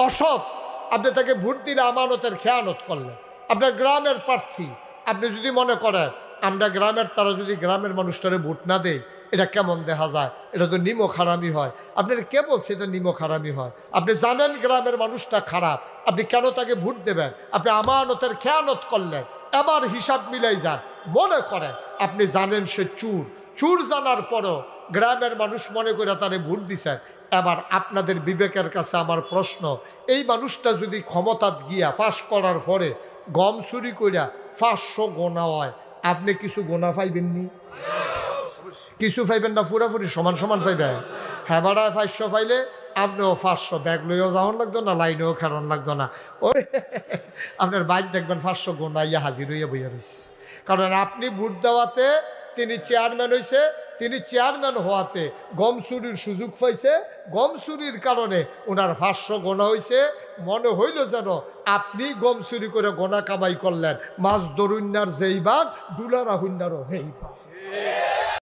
অসৎ, আপনি তাকে ভোট দিলে আমানতের খেয়ানত করলেন। আপনার গ্রামের প্রার্থী, আপনি যদি মনে করেন আমরা গ্রামের, তারা যদি গ্রামের মানুষটারে ভোট না দেয় এটা কেমন দেখা যায়, এটা তো নিমক হারামি হয়। আপনার কে বলছে এটা নিমক হারামি হয়? আপনি জানেন গ্রামের মানুষটা খারাপ, আপনি কেন তাকে ভোট দেবেন? আপনি আমানতের খেয়ানত করলেন। এবার হিসাব মিলাই যান, মনে করেন আপনি জানেন সে চুর, চুর জানার পরও গ্রামের মানুষ মনে করে তারে ভোট দিছেন। এবার আপনাদের বিবেকের কাছে আমার প্রশ্ন, এই মানুষটা যদি ক্ষমতাত গিয়া ফাঁস করার পরে গম চুরি কইরা 500 গোনা হয়, আপনি কিছু গোনা পাইবেননি? কিছু পাইবেন না, পুরাপুরি সমান সমান পাইবেন। হ্যাঁ বাড়ায় 500 পাইলে আপনিও 500 ব্যাগ লইয়াও যাওয়ান লাগতো না, লাইনেও খেরন লাগতো না। ওই আপনার বাইক দেখবেন 500 গোনা ইয়া হাজির হইয়া বইয়া রয়েছে। কারণ আপনি ভোট দেওয়াতে তিনি চেয়ারম্যান হয়েছে, তিনি চেয়ারম্যান হওয়াতে গম চুরির সুযোগ পাইছে, গম চুরির কারণে ওনার 500 গোনা হয়েছে। মনে হইল যেন আপনি গম চুরি করে গোনা কামাই করলেন। মাছ দরুন্যার যেই বাঘ, ডুলারা হুন্যারও হেই বাঘ।